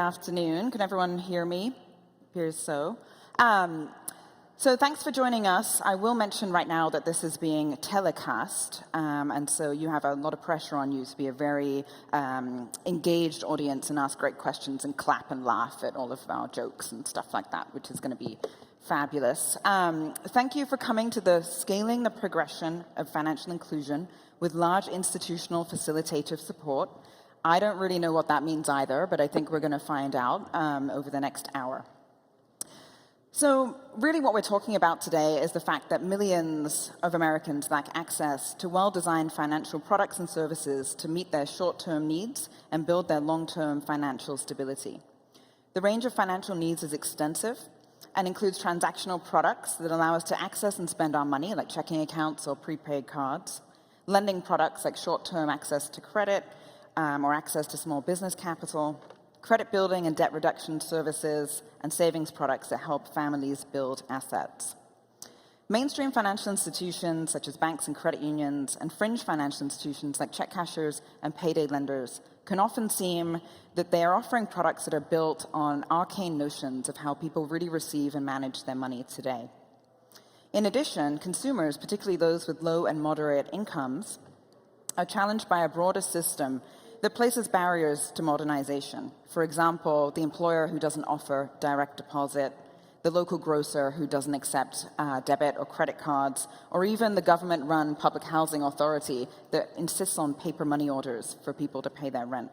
Afternoon. Can everyone hear me? Appears so. So thanks for joining us. I will mention right now that this is being telecast, and so you have a lot of pressure on you to be a very engaged audience and ask great questions and clap and laugh at all of our jokes and stuff like that, which is going to be fabulous. Thank you for coming to the Scaling the Progression of Financial Inclusion with Large Institutional Facilitative Support. I don't really know what that means either, but I think we're going to find out over the next hour. So really what we're talking about today is the fact that millions of Americans lack access to well-designed financial products and services to meet their short-term needs and build their long-term financial stability. The range of financial needs is extensive and includes transactional products that allow us to access and spend our money, like checking accounts or prepaid cards, lending products like short-term access to credit or access to small business capital, credit building and debt reduction services, and savings products that help families build assets. Mainstream financial institutions, such as banks and credit unions, and fringe financial institutions like check cashers and payday lenders, can often seem that they are offering products that are built on arcane notions of how people really receive and manage their money today. In addition, consumers, particularly those with low and moderate incomes, are challenged by a broader system that places barriers to modernization. For example, the employer who doesn't offer direct deposit, the local grocer who doesn't accept debit or credit cards, or even the government-run public housing authority that insists on paper money orders for people to pay their rent.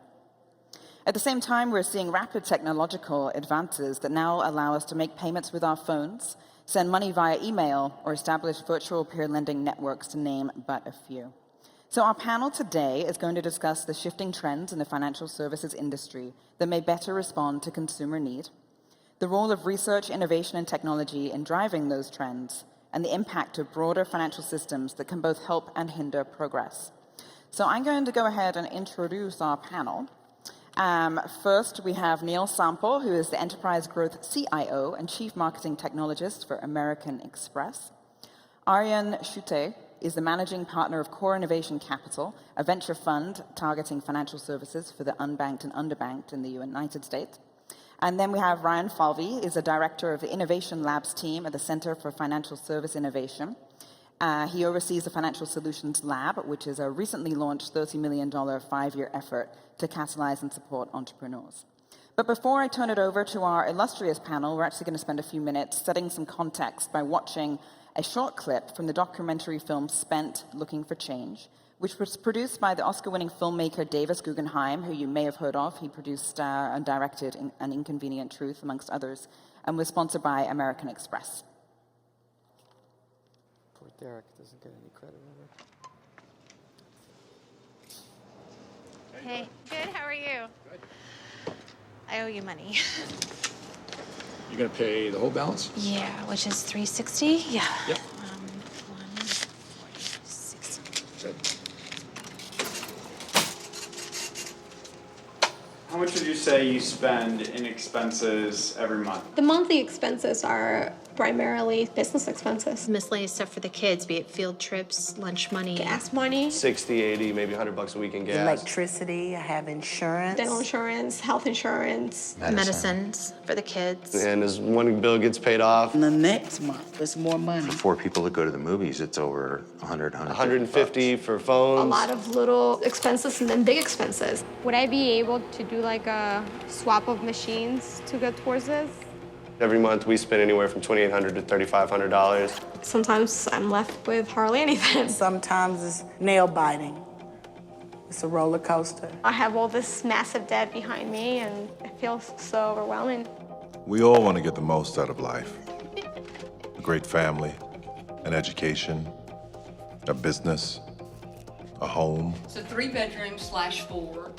At the same time, we're seeing rapid technological advances that now allow us to make payments with our phones, send money via email, or establish virtual peer lending networks, to name but a few. So our panel today is going to discuss the shifting trends in the financial services industry that may better respond to consumer need, the role of research, innovation, and technology in driving those trends, and the impact of broader financial systems that can both help and hinder progress. So I'm going to go ahead and introduce our panel. First, we have Neil Sample, who is the Enterprise Growth CIO and Chief Marketing Technologist for American Express. Aryan Shute is the managing partner of Core Innovation Capital, a venture fund targeting financial services for the unbanked and underbanked in the United States. And then we have Ryan Falvey, is a director of the Innovation Labs team at the Center for Financial Service Innovation. He oversees the Financial Solutions Lab, which is a recently launched $30 million 5-year effort to catalyze and support entrepreneurs. But before I turn it over to our illustrious panel, we're actually going to spend a few minutes setting some context by watching a short clip from the documentary film Spent Looking for Change, which was produced by the Oscar-winning filmmaker Davis Guggenheim, who you may have heard of. He produced and directed An Inconvenient Truth, amongst others, and was sponsored by American Express. Poor Derek doesn't get any credit over. Hey, good, how are you? Good. I owe you money. You're gonna pay the whole balance? Yeah, which is $360? Yeah. Yep. 146. Good. How much would you say you spend in expenses every month? The monthly expenses are primarily business expenses. Miscellaneous stuff for the kids, be it field trips, lunch money. Gas money, 60, 80, maybe $100 a week in gas. Electricity, I have insurance. dental insurance, health insurance. Medicines for the kids. And as one bill gets paid off, And the next month, it's more money. For 4 people that go to the movies, it's over 100, 150 for phones. A lot of little expenses and then big expenses. Would I be able to do like a swap of machines to get towards this? Every month we spend anywhere from $2,800 to $3,500. Sometimes I'm left with hardly anything. Sometimes it's nail biting. It's a roller coaster. I have all this massive debt behind me and it feels so overwhelming. We all want to get the most out of life. A great family, an education, a business, a home. It's a 3-bedroom/4.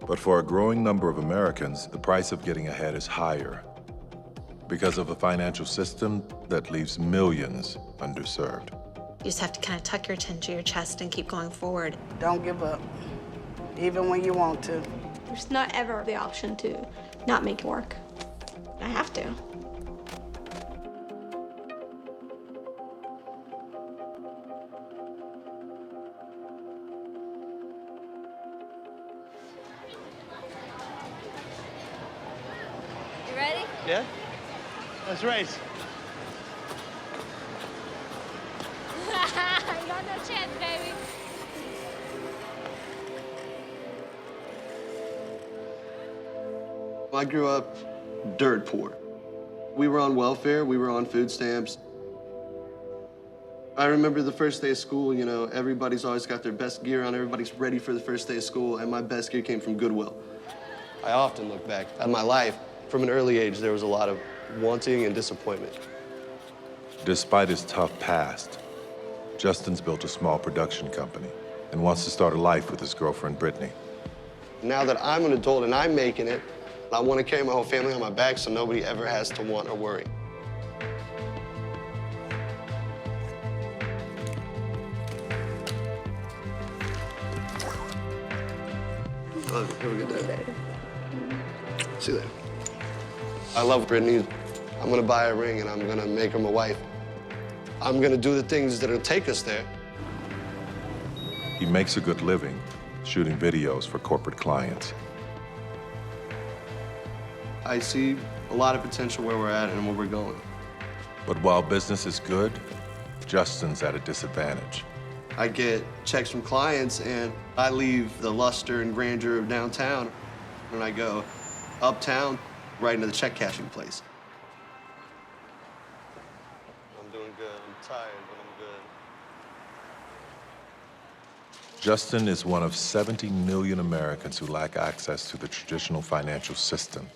But for a growing number of Americans, the price of getting ahead is higher because of a financial system that leaves millions underserved. You just have to kind of tuck your chin to your chest and keep going forward. Don't give up, even when you want to. There's not ever the option to not make it work. I have to. Yeah? Let's race. You got no chance, baby. I grew up dirt poor. We were on welfare, we were on food stamps. I remember the first day of school, you know, everybody's always got their best gear on, everybody's ready for the first day of school, and my best gear came from Goodwill. I often look back at my life. From an early age, there was a lot of wanting and disappointment. Despite his tough past, Justin's built a small production company and wants to start a life with his girlfriend, Brittany. Now that I'm an adult and I'm making it, I want to carry my whole family on my back so nobody ever has to want or worry. Have a good day. See you later. I love Brittany. I'm gonna buy a ring and I'm gonna make her my wife. I'm gonna do the things that'll take us there. He makes a good living shooting videos for corporate clients. I see a lot of potential where we're at and where we're going. But while business is good, Justin's at a disadvantage. I get checks from clients and I leave the luster and grandeur of downtown and I go uptown right into the check cashing place. I'm doing good. I'm tired, but I'm good. Justin is one of 70 million Americans who lack access to the traditional financial system.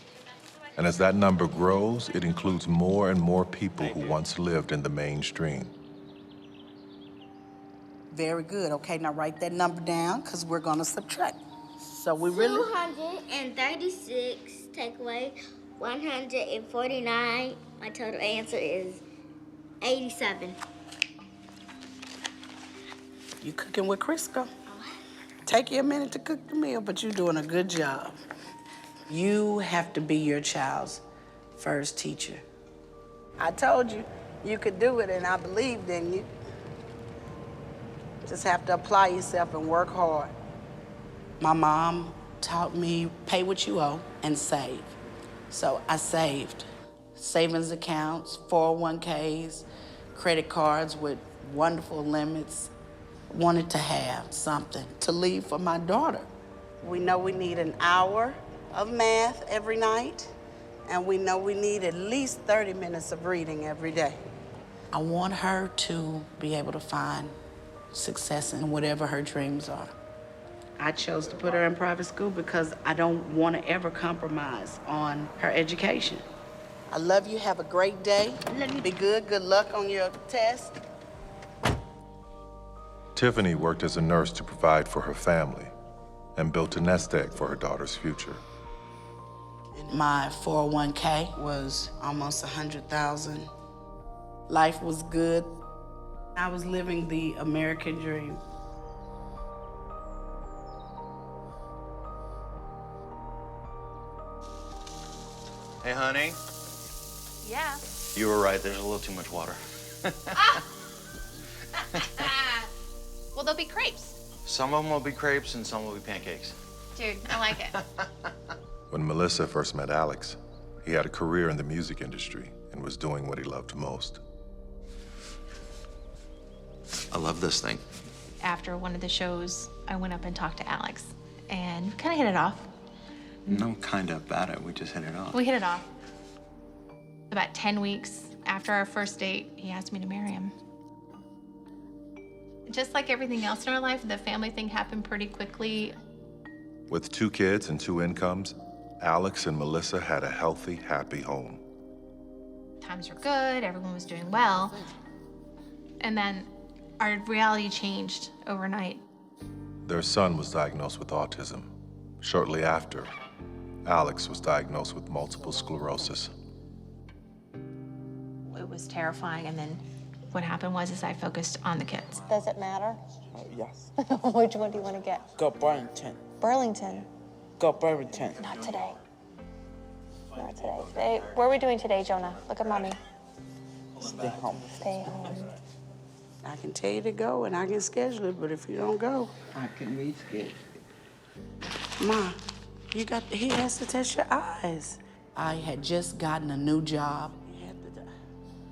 And as that number grows, it includes more and more people who once lived in the mainstream. Very good. Okay, now write that number down because we're going to subtract. So we really... 236 take away 149. My total answer is 87. You cooking with Crisco. Take you a minute to cook the meal, but you're doing a good job. You have to be your child's first teacher. I told you you could do it, and I believed in you. Just have to apply yourself and work hard. My mom taught me pay what you owe and save. So I saved. Savings accounts, 401ks, credit cards with wonderful limits. Wanted to have something to leave for my daughter. We know we need an hour of math every night, and we know we need at least 30 minutes of reading every day. I want her to be able to find success in whatever her dreams are. I chose to put her in private school because I don't want to ever compromise on her education. I love you. Have a great day. Be good. Good luck on your test. Tiffany worked as a nurse to provide for her family and built a nest egg for her daughter's future. My 401k was almost 100,000. Life was good. I was living the American dream. Hey, honey. Yeah. You were right. There's a little too much water. Well, there'll be crepes. Some of them will be crepes and some will be pancakes. Dude, I like it. When Melissa first met Alex, he had a career in the music industry and was doing what he loved most. I love this thing. After one of the shows, I went up and talked to Alex, and kind of hit it off. No kind of about it. We just hit it off. We hit it off. About 10 weeks after our first date, he asked me to marry him. Just like everything else in our life, the family thing happened pretty quickly. With 2 kids and 2 incomes, Alex and Melissa had a healthy, happy home. Times were good, everyone was doing well. And then our reality changed overnight. Their son was diagnosed with autism. Shortly after, Alex was diagnosed with multiple sclerosis. It was terrifying, and then what happened was I focused on the kids. Does it matter? Yes. Which one do you want to get? Go Burlington. Burlington. Go Burlington. Not today. Not today. Today. What are we doing today, Jonah? Look at mommy. Stay home. Stay home. I can tell you to go and I can schedule it, but if you don't go, I can reschedule. Ma, he has to test your eyes. I had just gotten a new job.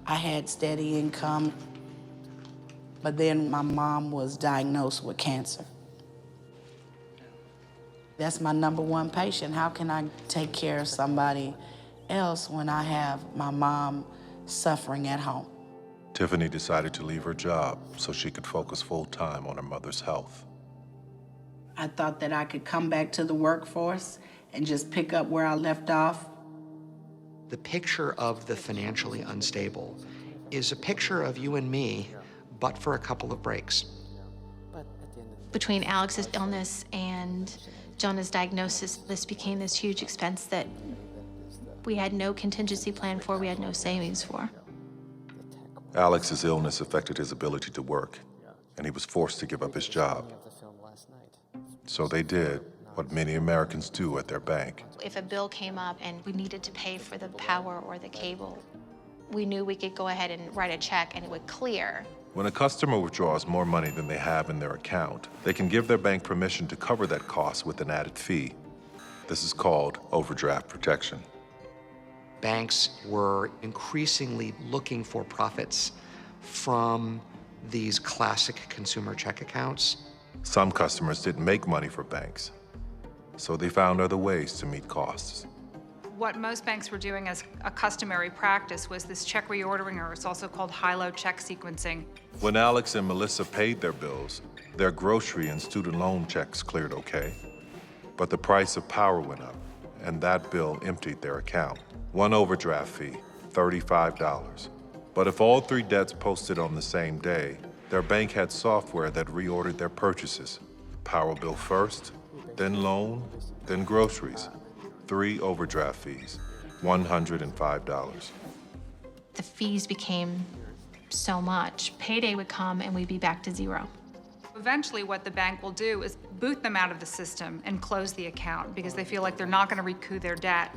I had steady income, but then my mom was diagnosed with cancer. That's my number one patient. How can I take care of somebody else when I have my mom suffering at home? Tiffany decided to leave her job so she could focus full-time on her mother's health. I thought that I could come back to the workforce and just pick up where I left off. The picture of the financially unstable is a picture of you and me, but for a couple of breaks. Between Alex's illness and Jonah's diagnosis, this became this huge expense that we had no contingency plan for, we had no savings for. Alex's illness affected his ability to work, and he was forced to give up his job. So they did what many Americans do at their bank. If a bill came up and we needed to pay for the power or the cable, we knew we could go ahead and write a check and it would clear. When a customer withdraws more money than they have in their account, they can give their bank permission to cover that cost with an added fee. This is called overdraft protection. Banks were increasingly looking for profits from these classic consumer check accounts. Some customers didn't make money for banks, so they found other ways to meet costs. What most banks were doing as a customary practice was this check reordering, or it's also called high-low check sequencing. When Alex and Melissa paid their bills, their grocery and student loan checks cleared okay. But the price of power went up, and that bill emptied their account. One overdraft fee, $35. But if all three debts posted on the same day, their bank had software that reordered their purchases. Power bill first, then loan, then groceries. 3 overdraft fees, $105. The fees became so much. Payday would come and we'd be back to zero. Eventually, what the bank will do is boot them out of the system and close the account because they feel like they're not going to recoup their debt.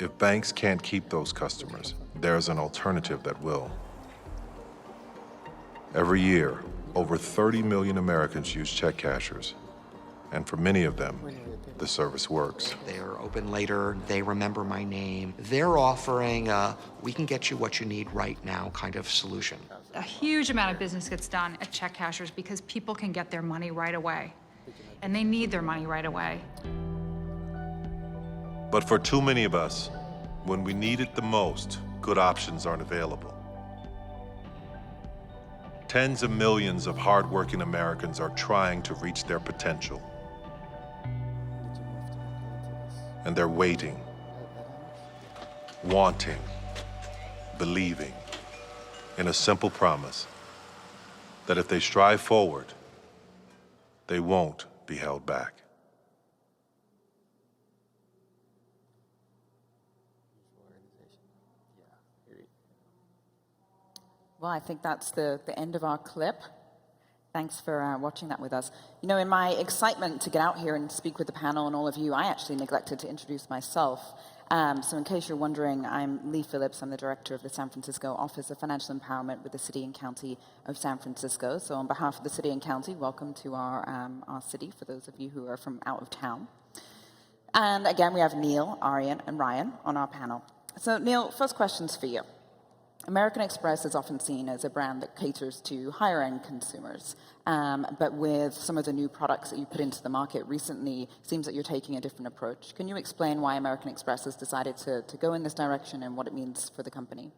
If banks can't keep those customers, there's an alternative that will. Every year, over 30 million Americans use check cashers. And for many of them, the service works. They're open later, they remember my name. They're offering a, we can get you what you need right now kind of solution. A huge amount of business gets done at check cashers because people can get their money right away. And they need their money right away. But for too many of us, when we need it the most, good options aren't available. Tens of millions of hardworking Americans are trying to reach their potential. And they're waiting, wanting, believing in a simple promise that if they strive forward, they won't be held back. Well, I think that's the end of our clip. Thanks for watching that with us. You know, in my excitement to get out here and speak with the panel and all of you, I actually neglected to introduce myself. So in case you're wondering, I'm Lee Phillips. I'm the director of the San Francisco Office of Financial Empowerment with the City and County of San Francisco. So on behalf of the City and County, welcome to our city, for those of you who are from out of town. And again, we have Neil, Aryan, and Ryan on our panel. So Neil, first question's for you. American Express is often seen as a brand that caters to higher-end consumers, but with some of the new products that you put into the market recently, it seems that you're taking a different approach. Can you explain why American Express has decided to go in this direction and what it means for the company?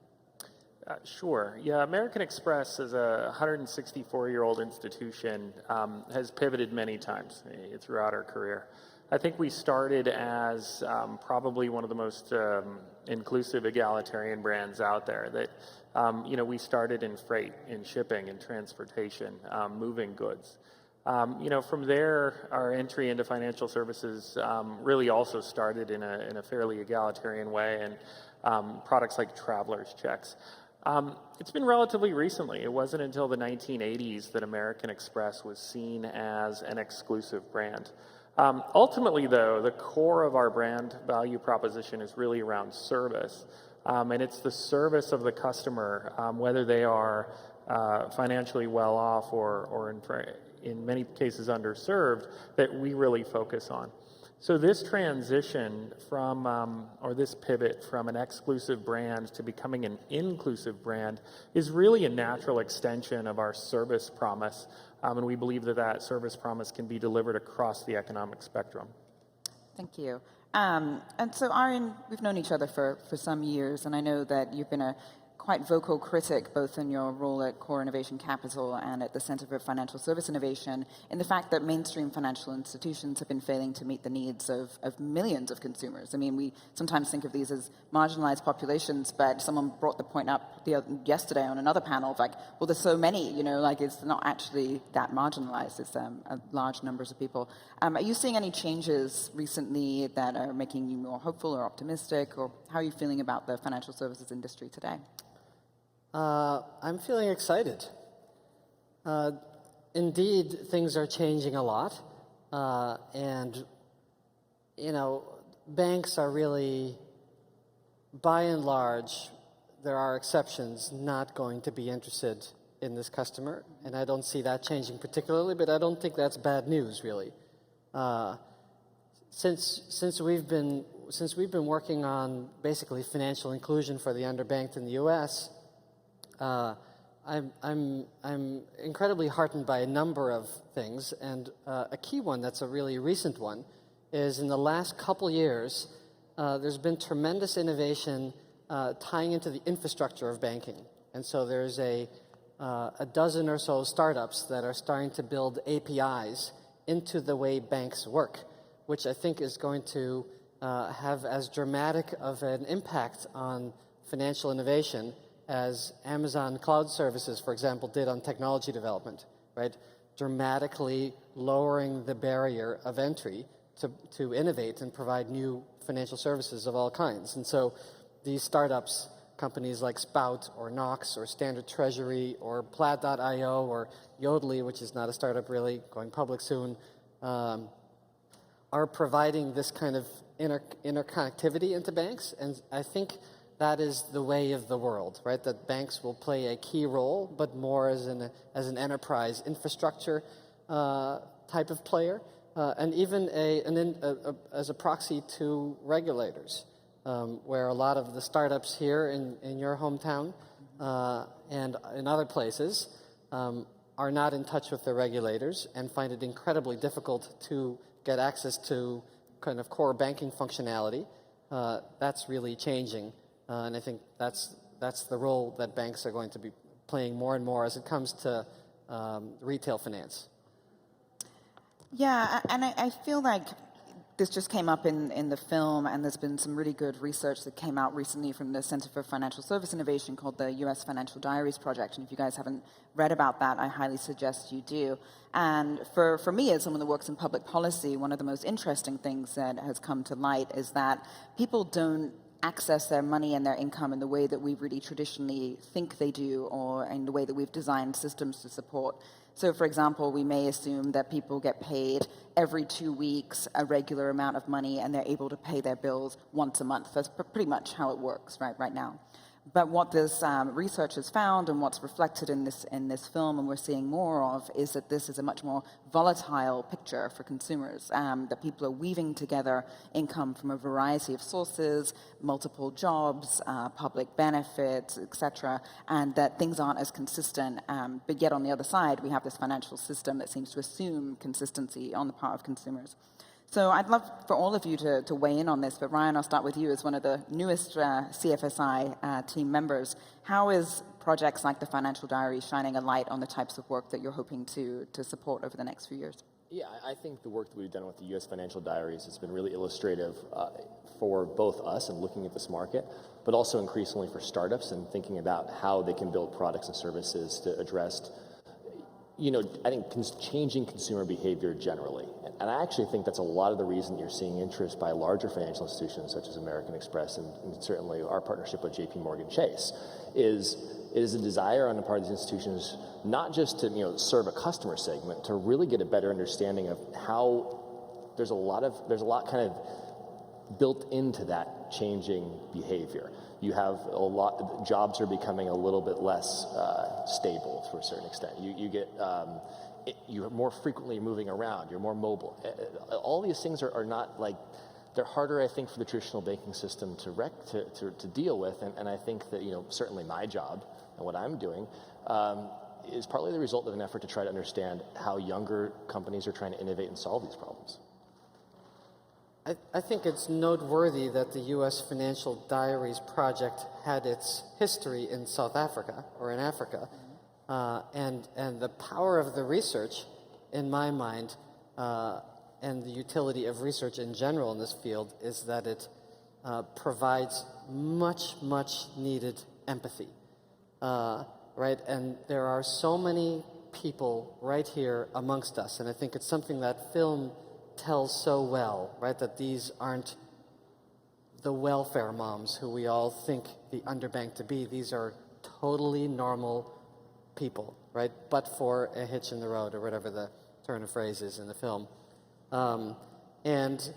Sure. Yeah, American Express, as a 164-year-old institution, has pivoted many times throughout our career. I think we started as probably one of the most inclusive, egalitarian brands out there. That we started in freight, in shipping, and transportation, moving goods. From there, our entry into financial services really also started in a fairly egalitarian way, and products like traveler's checks. It's been relatively recently. It wasn't until the 1980s that American Express was seen as an exclusive brand. Ultimately, though, the core of our brand value proposition is really around service. And it's the service of the customer, whether they are financially well off or in many cases underserved, that we really focus on. So this transition from, or this pivot from an exclusive brand to becoming an inclusive brand is really a natural extension of our service promise. And we believe that that service promise can be delivered across the economic spectrum. Thank you. And so, Arjen, we've known each other for some years, and I know that you've been a quite vocal critic, both in your role at Core Innovation Capital and at the Center for Financial Service Innovation, in the fact that mainstream financial institutions have been failing to meet the needs of millions of consumers. I mean, we sometimes think of these as marginalized populations, but someone brought the point up yesterday on another panel, like, well, there's so many, you know, like it's not actually that marginalized. It's large numbers of people. Are you seeing any changes recently that are making you more hopeful or optimistic, or how are you feeling about the financial services industry today? I'm feeling excited. Indeed, things are changing a lot. And, you know, banks are really, by and large, there are exceptions, not going to be interested in this customer. And I don't see that changing particularly, but I don't think that's bad news, really. Since we've been working on basically financial inclusion for the underbanked in the U.S., I'm incredibly heartened by a number of things, and a key one that's a really recent one is in the last couple years, there's been tremendous innovation tying into the infrastructure of banking. And so there's a dozen or so startups that are starting to build APIs into the way banks work, which I think is going to have as dramatic of an impact on financial innovation as Amazon Cloud Services, for example, did on technology development, right? Dramatically lowering the barrier of entry to innovate and provide new financial services of all kinds. And so these startups, companies like Spout or Knox or Standard Treasury or Plaid.io or Yodlee, which is not a startup really, going public soon, are providing this kind of interconnectivity into banks. And I think that is the way of the world, right? That banks will play a key role, but more as an enterprise infrastructure type of player, and even as a proxy to regulators, where a lot of the startups here in your hometown and in other places are not in touch with the regulators and find it incredibly difficult to get access to kind of core banking functionality. That's really changing. And I think that's the role that banks are going to be playing more and more as it comes to retail finance. Yeah, and I feel like this just came up in the film, and there's been some really good research that came out recently from the Center for Financial Service Innovation called the U.S. Financial Diaries Project. And if you guys haven't read about that, I highly suggest you do. And for me, as someone that works in public policy, one of the most interesting things that has come to light is that people don't access their money and their income in the way that we really traditionally think they do, or in the way that we've designed systems to support. So, for example, we may assume that people get paid every 2 weeks a regular amount of money, and they're able to pay their bills once a month. That's pretty much how it works right now. But what this research has found, and what's reflected in this film, and we're seeing more of, is that this is a much more volatile picture for consumers. That people are weaving together income from a variety of sources, multiple jobs, public benefits, etc., and that things aren't as consistent. But yet, on the other side, we have this financial system that seems to assume consistency on the part of consumers. So I'd love for all of you to weigh in on this, but Ryan, I'll start with you as one of the newest CFSI team members. How is projects like the Financial Diary shining a light on the types of work that you're hoping to support over the next few years? Yeah, I think the work that we've done with the U.S. Financial Diaries has been really illustrative for both us and looking at this market, but also increasingly for startups and thinking about how they can build products and services to address, I think changing consumer behavior generally. And I actually think that's a lot of the reason you're seeing interest by larger financial institutions such as American Express and certainly our partnership with JP Morgan Chase is a desire on the part of these institutions not just to serve a customer segment, to really get a better understanding of how there's a lot kind of built into that changing behavior. You have jobs are becoming a little bit less stable to a certain extent. You're more frequently moving around, you're more mobile. All these things are not like, they're harder, I think, for the traditional banking system to deal with, and I think that, certainly my job and what I'm doing is partly the result of an effort to try to understand how younger companies are trying to innovate and solve these problems. I think it's noteworthy that the U.S. Financial Diaries Project had its history in South Africa, or in Africa, and the power of the research, in my mind, and the utility of research in general in this field is that it provides much needed empathy. Right, and there are so many people right here amongst us, and I think it's something that film tells so well, right, that these aren't the welfare moms who we all think the underbanked to be. These are totally normal people, right, but for a hitch in the road, or whatever the turn of phrase is in the film. And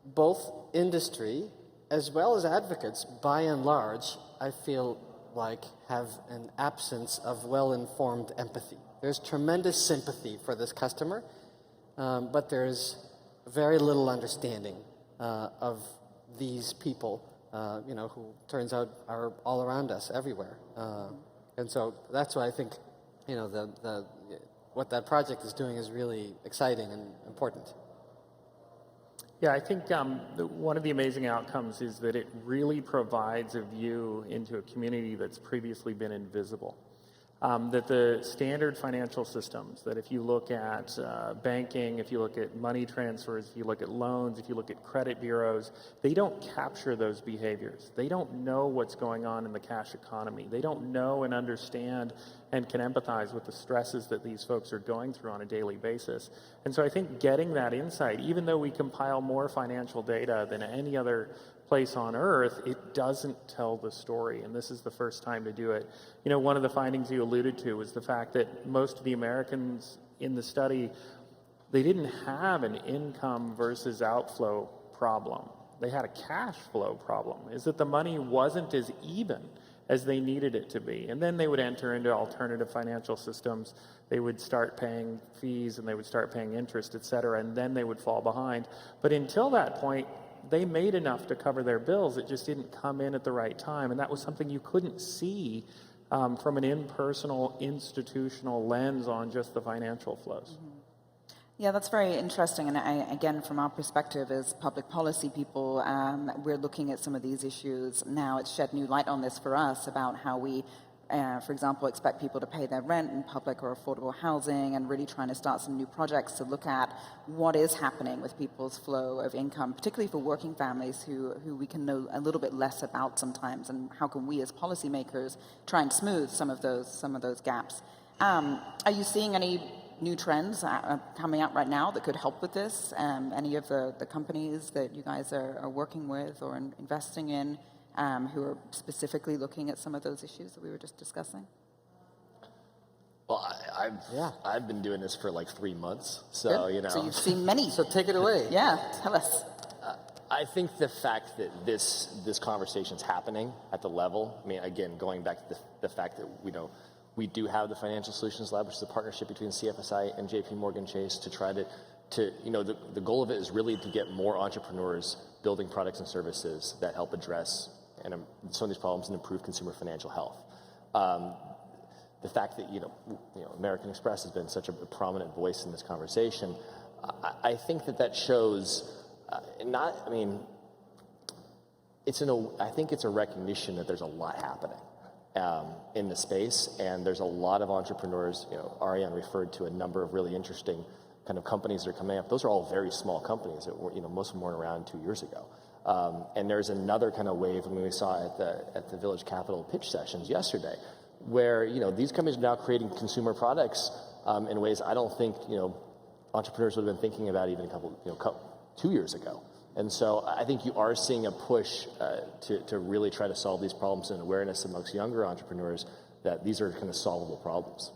both industry as well as advocates, by and large, I feel like have an absence of well-informed empathy. There's tremendous sympathy for this customer, but there's very little understanding of these people, who turns out are all around us everywhere. And so that's why I think, what that project is doing is really exciting and important. Yeah, I think one of the amazing outcomes is that it really provides a view into a community that's previously been invisible. That the standard financial systems, that if you look at banking, if you look at money transfers, if you look at loans, if you look at credit bureaus, they don't capture those behaviors. They don't know what's going on in the cash economy. They don't know and understand and can empathize with the stresses that these folks are going through on a daily basis. And so I think getting that insight, even though we compile more financial data than any other place on earth, it doesn't tell the story, and this is the first time to do it. One of the findings you alluded to was the fact that most of the Americans in the study, they didn't have an income versus outflow problem. They had a cash flow problem, is that the money wasn't as even as they needed it to be. And then they would enter into alternative financial systems. They would start paying fees and they would start paying interest, et cetera, and then they would fall behind. But until that point, they made enough to cover their bills. It just didn't come in at the right time. And that was something you couldn't see from an impersonal, institutional lens on just the financial flows. Mm-hmm. Yeah, that's very interesting. And again, from our perspective as public policy people, we're looking at some of these issues now. It's shed new light on this for us about how we, for example, expect people to pay their rent in public or affordable housing, and really trying to start some new projects to look at what is happening with people's flow of income, particularly for working families who we can know a little bit less about sometimes, and how can we as policymakers try and smooth some of those gaps. Are you seeing any new trends coming out right now that could help with this? Any of the companies that you guys are working with or investing in who are specifically looking at some of those issues that we were just discussing? Well, I've been doing this for like 3 months, so Good. So you've seen many. So take it away. Yeah, tell us. I think the fact that this conversation's happening at the level, I mean, again, going back to the fact that we do have the Financial Solutions Lab, which is a partnership between CFSI and JP Morgan Chase to try to the goal of it is really to get more entrepreneurs building products and services that help address some of these problems and improve consumer financial health. The fact that American Express has been such a prominent voice in this conversation, I think that shows I think it's a recognition that there's a lot happening in the space, and there's a lot of entrepreneurs. Ariane referred to a number of really interesting kind of companies that are coming up. Those are all very small companies that were, most of them weren't around 2 years ago. And there's another kind of wave, we saw at the Village Capital pitch sessions yesterday, where these companies are now creating consumer products in ways I don't think entrepreneurs would have been thinking about even 2 years ago. And so I think you are seeing a push to really try to solve these problems, and awareness amongst younger entrepreneurs that these are kind of solvable problems.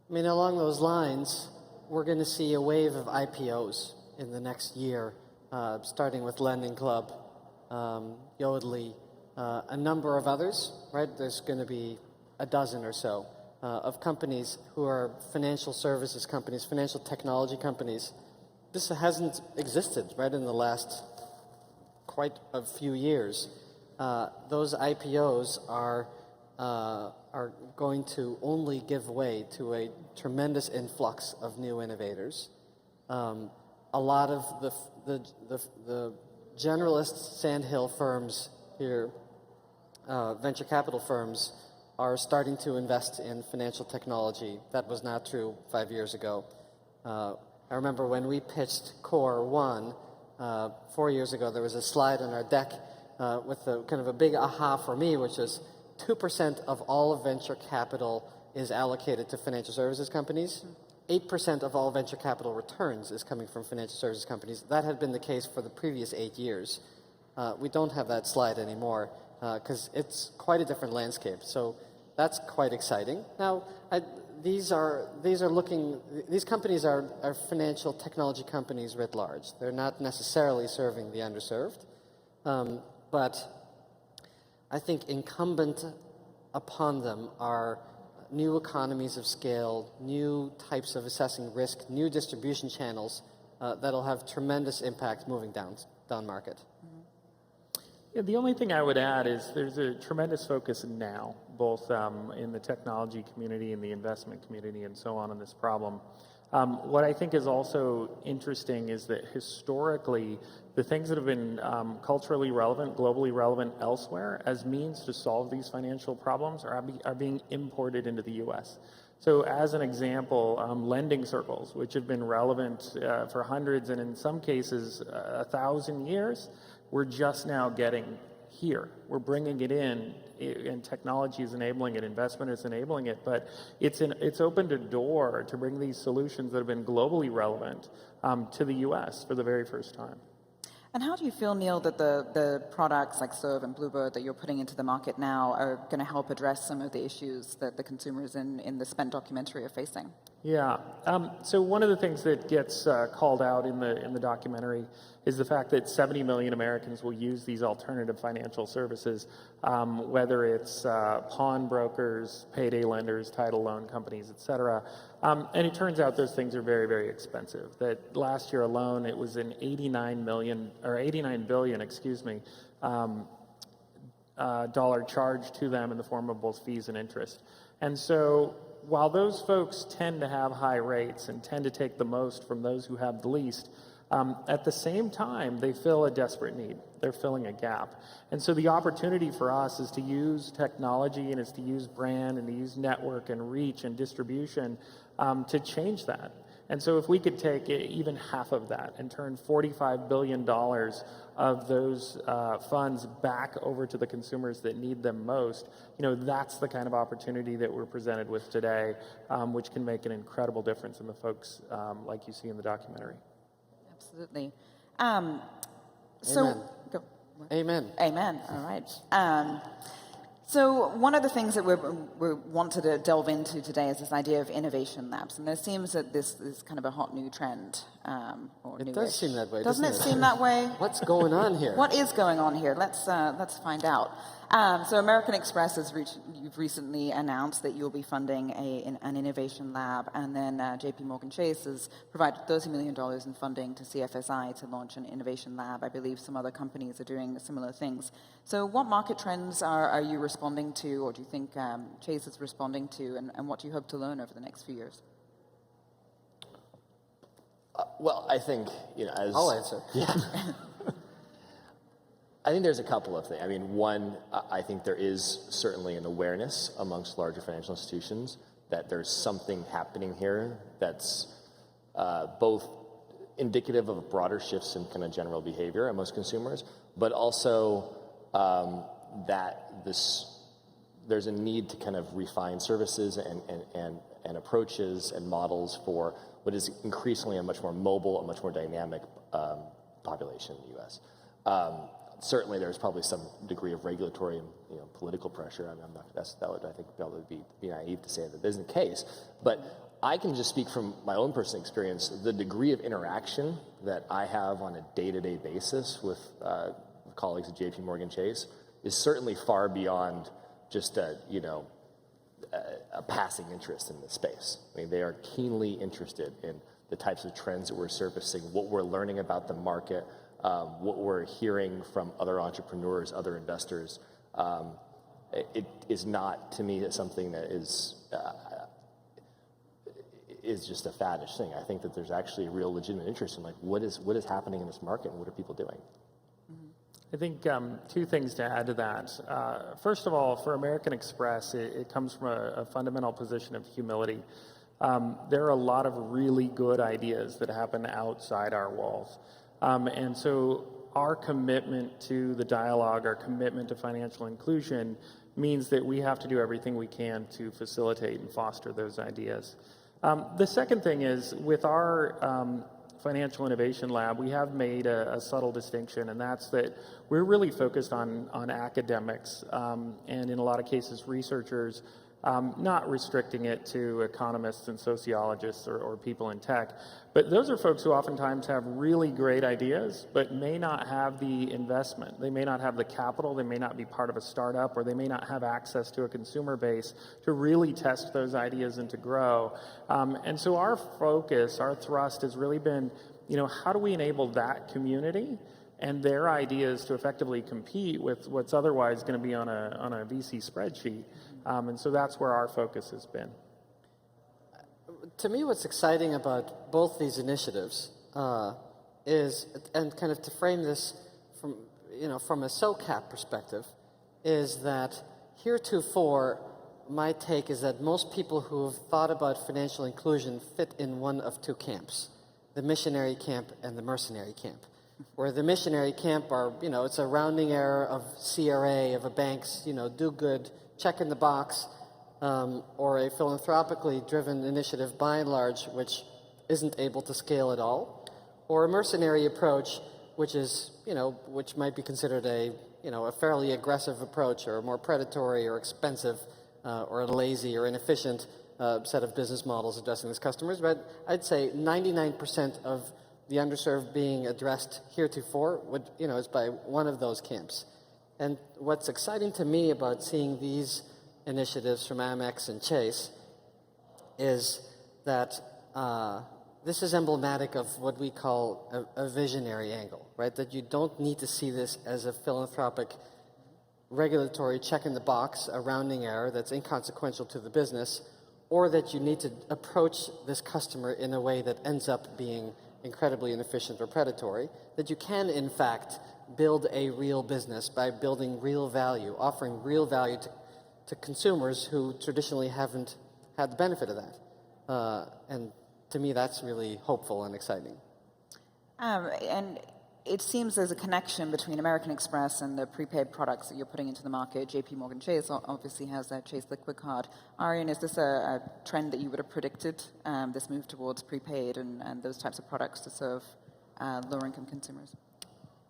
I mean, along those lines, we're going to see a wave of IPOs in the next year, starting with Lending Club Yodlee, a number of others, right? There's going to be a dozen or so of companies who are financial services companies, financial technology companies. This hasn't existed, right, in the last quite a few years. Those IPOs are going to only give way to a tremendous influx of new innovators. A lot of the generalist sandhill firms here, venture capital firms, are starting to invest in financial technology. That was not true 5 years ago. I remember when we pitched Core 1 4 years ago, there was a slide on our deck with a kind of a big aha for me, which is 2% of all of venture capital is allocated to financial services companies. 8% of all venture capital returns is coming from financial services companies. That had been the case for the previous 8 years. We don't have that slide anymore because it's quite a different landscape. So that's quite exciting. Now, these companies are financial technology companies writ large. They're not necessarily serving the underserved, but I think incumbent upon them are new economies of scale, new types of assessing risk, new distribution channels that'll have tremendous impact moving down market. Yeah, the only thing I would add is there's a tremendous focus now, both in the technology community and the investment community and so on this problem. What I think is also interesting is that historically, the things that have been culturally relevant, globally relevant elsewhere as means to solve these financial problems are being imported into the US. So as an example, lending circles, which have been relevant for hundreds and in some cases 1,000 years, we're just now getting here. We're bringing it in, and technology is enabling it, investment is enabling it, but it's opened a door to bring these solutions that have been globally relevant to the US for the very first time. And how do you feel, Neil, that the products like Serve and Bluebird that you're putting into the market now are going to help address some of the issues that the consumers in the Spent documentary are facing? Yeah. So one of the things that gets called out in the documentary is the fact that 70 million Americans will use these alternative financial services, whether it's pawnbrokers, payday lenders, title loan companies, et cetera. And it turns out those things are very, very expensive. That last year alone, it was an 89 billion, dollar charge to them in the form of both fees and interest. And so while those folks tend to have high rates and tend to take the most from those who have the least, at the same time, they fill a desperate need. They're filling a gap. And so the opportunity for us is to use technology and is to use brand and to use network and reach and distribution to change that. And so if we could take even half of that and turn $45 billion of those funds back over to the consumers that need them most, that's the kind of opportunity that we're presented with today, which can make an incredible difference in the folks like you see in the documentary. Absolutely. Amen. Amen. Amen. All right. So one of the things that we wanted to delve into today is this idea of innovation labs, and there seems that this is kind of a hot new trend. It does seem that way, doesn't it? Seem that way? What's going on here? What is going on here? Let's find out. So American Express you've recently announced that you'll be funding an innovation lab, and then JP Morgan Chase has provided $30 million in funding to CFSI to launch an innovation lab. I believe some other companies are doing similar things. So what market trends are you responding to, or do you think Chase is responding to, and what do you hope to learn over the next few years? Well, I think, I'll answer. Yeah. I think there's a couple of things. I mean, one, I think there is certainly an awareness amongst larger financial institutions that there's something happening here that's both indicative of broader shifts in kind of general behavior amongst consumers, but also that there's a need to kind of refine services and approaches and models for what is increasingly a much more mobile, a much more dynamic population in the U.S. Certainly, there's probably some degree of regulatory and political pressure. I mean, that would be naive to say that isn't the case. But I can just speak from my own personal experience. The degree of interaction that I have on a day-to-day basis with colleagues at JP Chase is certainly far beyond just a passing interest in the space. I mean, they are keenly interested in the types of trends that we're surfacing, what we're learning about the market, what we're hearing from other entrepreneurs, other investors. It is not, to me, something that is just a faddish thing. I think that there's actually a real legitimate interest in like what is happening in this market and what are people doing. I think two things to add to that. First of all, for American Express, it comes from a fundamental position of humility. There are a lot of really good ideas that happen outside our walls. And so our commitment to the dialogue, our commitment to financial inclusion means that we have to do everything we can to facilitate and foster those ideas. The second thing is with our Financial Innovation Lab, we have made a subtle distinction, and that's that we're really focused on academics and in a lot of cases researchers, not restricting it to economists and sociologists or people in tech. But those are folks who oftentimes have really great ideas, but may not have the investment. They may not have the capital, they may not be part of a startup, or they may not have access to a consumer base to really test those ideas and to grow. And so our focus, our thrust has really been, how do we enable that community and their ideas to effectively compete with what's otherwise going to be on a VC spreadsheet. And so that's where our focus has been. To me, what's exciting about both these initiatives is, and kind of to frame this from a SOCAP perspective, is that heretofore, my take is that most people who have thought about financial inclusion fit in one of two camps, the missionary camp and the mercenary camp. Where the missionary camp are, it's a rounding error of CRA, of a bank's, do good, check in the box, or a philanthropically driven initiative by and large, which isn't able to scale at all, or a mercenary approach, which is, which might be considered a fairly aggressive approach, or a more predatory or expensive, or a lazy or inefficient set of business models addressing these customers. But I'd say 99% of the underserved being addressed heretofore is by one of those camps. And what's exciting to me about seeing these initiatives from Amex and Chase is that this is emblematic of what we call a visionary angle, right? That you don't need to see this as a philanthropic regulatory check in the box, a rounding error that's inconsequential to the business, or that you need to approach this customer in a way that ends up being incredibly inefficient or predatory, that you can, in fact, build a real business by building real value, offering real value to consumers who traditionally haven't had the benefit of that. And to me, that's really hopeful and exciting. And it seems there's a connection between American Express and the prepaid products that you're putting into the market. JP Chase obviously has their Chase Liquid Card. Arian, is this a trend that you would have predicted, this move towards prepaid and those types of products to serve lower-income consumers?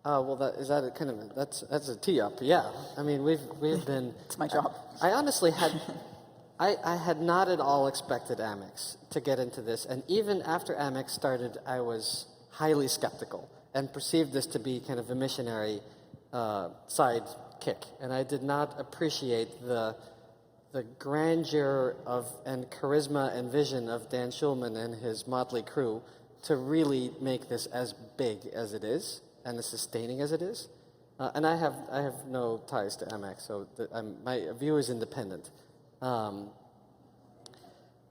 Well, that's a tee-up, yeah. I mean, we've been... It's my job. I honestly I had not at all expected Amex to get into this, and even after Amex started, I was highly skeptical and perceived this to be kind of a missionary side kick. And I did not appreciate the grandeur and charisma and vision of Dan Schulman and his motley crew to really make this as big as it is and as sustaining as it is. And I have no ties to Amex, so my view is independent.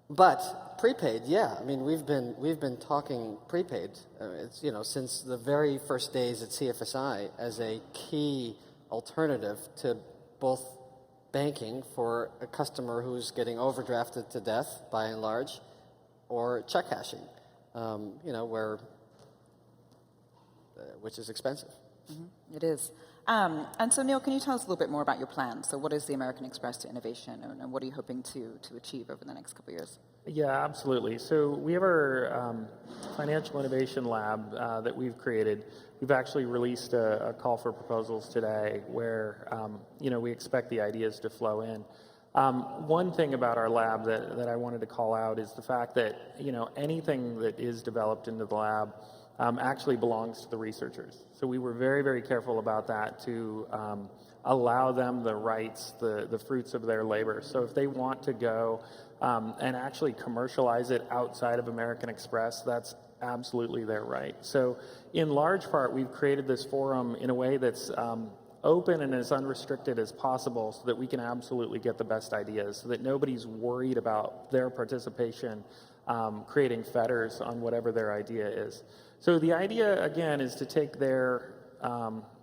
But prepaid, yeah. I mean, we've been talking prepaid. It's since the very first days at CFSI as a key alternative to both banking for a customer who's getting overdrafted to death by and large, or check cashing, which is expensive. Mm-hmm. It is. And so, Neil, can you tell us a little bit more about your plan? So what is the American Express to Innovation, and what are you hoping to achieve over the next couple of years? Yeah, absolutely. So we have our Financial Innovation Lab that we've created. We've actually released a call for proposals today where, we expect the ideas to flow in. One thing about our lab that I wanted to call out is the fact that, anything that is developed into the lab actually belongs to the researchers. So we were very, very careful about that to allow them the rights, the fruits of their labor. So if they want to go and actually commercialize it outside of American Express, that's absolutely their right. So in large part, we've created this forum in a way that's open and as unrestricted as possible so that we can absolutely get the best ideas, so that nobody's worried about their participation creating fetters on whatever their idea is. So the idea, again, is to take their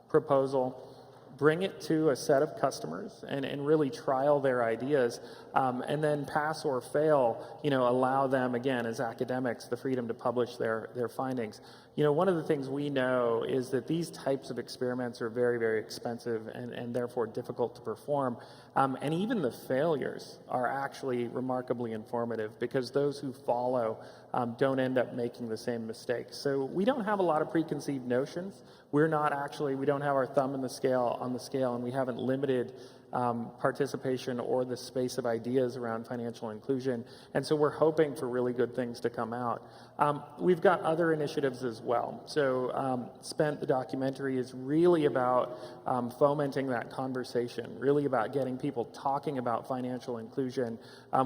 proposal, bring it to a set of customers and really trial their ideas, and then pass or fail, allow them, again, as academics, the freedom to publish their findings. One of the things we know is that these types of experiments are very, very expensive and therefore difficult to perform. And even the failures are actually remarkably informative because those who follow don't end up making the same mistakes. So we don't have a lot of preconceived notions. We don't have our thumb on the scale, and we haven't limited participation or the space of ideas around financial inclusion. And so we're hoping for really good things to come out. We've got other initiatives as well. So Spent, the documentary, is really about fomenting that conversation, really about getting people talking about financial inclusion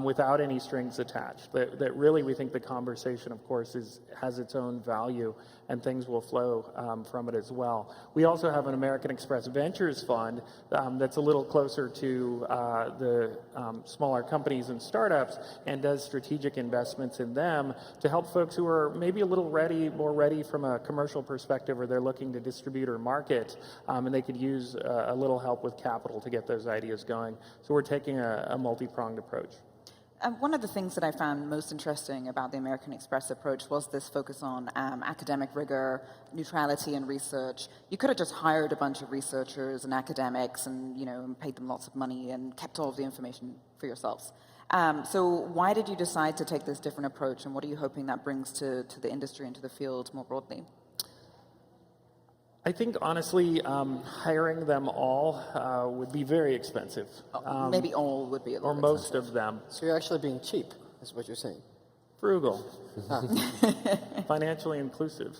without any strings attached. That really we think the conversation, of course, has its own value and things will flow from it as well. We also have an American Express Ventures Fund that's a little closer to the smaller companies and startups and does strategic investments in them to help folks who are maybe a little more ready from a commercial perspective, or they're looking to distribute or market, and they could use a little help with capital to get those ideas going. So we're taking a multi-pronged approach. One of the things that I found most interesting about the American Express approach was this focus on academic rigor, neutrality, and research. You could have just hired a bunch of researchers and academics and paid them lots of money and kept all of the information for yourselves. So why did you decide to take this different approach, and what are you hoping that brings to the industry and to the field more broadly? I think, honestly, hiring them all would be very expensive. Maybe all would be a little Or most of them. So you're actually being cheap, is what you're saying. Frugal. Financially inclusive.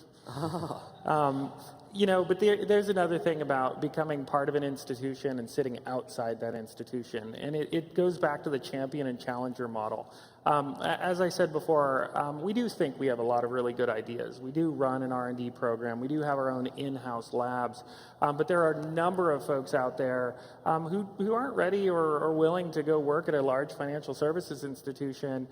But there's another thing about becoming part of an institution and sitting outside that institution. And it goes back to the champion and challenger model. As I said before, we do think we have a lot of really good ideas. We do run an R&D program. We do have our own in-house labs. But there are a number of folks out there who aren't ready or willing to go work at a large financial services institution.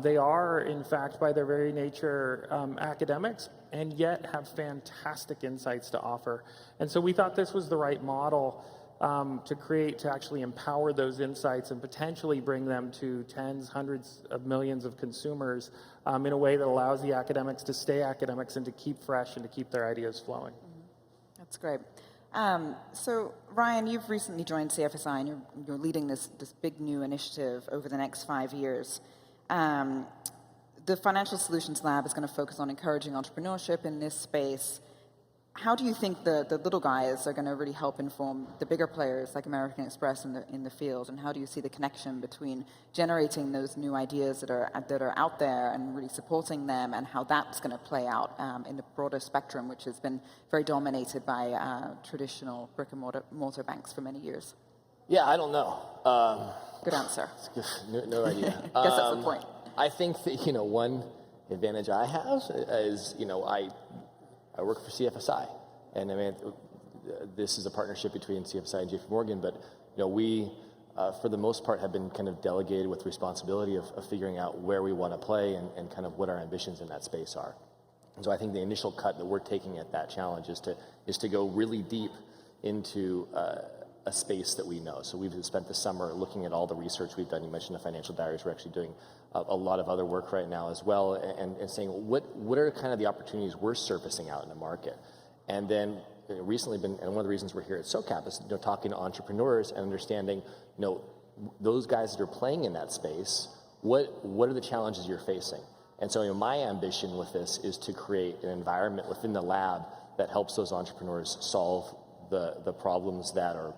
They are, in fact, by their very nature, academics, and yet have fantastic insights to offer. And so we thought this was the right model to actually empower those insights and potentially bring them to tens, hundreds of millions of consumers in a way that allows the academics to stay academics and to keep fresh and to keep their ideas flowing. That's great. So Ryan, you've recently joined CFSI and you're leading this big new initiative over the next 5 years. The Financial Solutions Lab is going to focus on encouraging entrepreneurship in this space. How do you think the little guys are going to really help inform the bigger players like American Express in the field? And how do you see the connection between generating those new ideas that are out there and really supporting them, and how that's going to play out in the broader spectrum, which has been very dominated by traditional brick and mortar banks for many years? Yeah, I don't know. Good answer. No idea. Guess that's the point. I think that one advantage I have is I work for CFSI, and I mean, this is a partnership between CFSI and JP Morgan, but we, for the most part, have been kind of delegated with responsibility of figuring out where we want to play and kind of what our ambitions in that space are. And so I think the initial cut that we're taking at that challenge is to go really deep into a space that we know. So we've spent the summer looking at all the research we've done. You mentioned the financial diaries. We're actually doing a lot of other work right now as well, and saying what are kind of the opportunities we're surfacing out in the market. And then recently and one of the reasons we're here at SOCAP is talking to entrepreneurs and understanding those guys that are playing in that space, what are the challenges you're facing. And so my ambition with this is to create an environment within the lab that helps those entrepreneurs solve the problems that are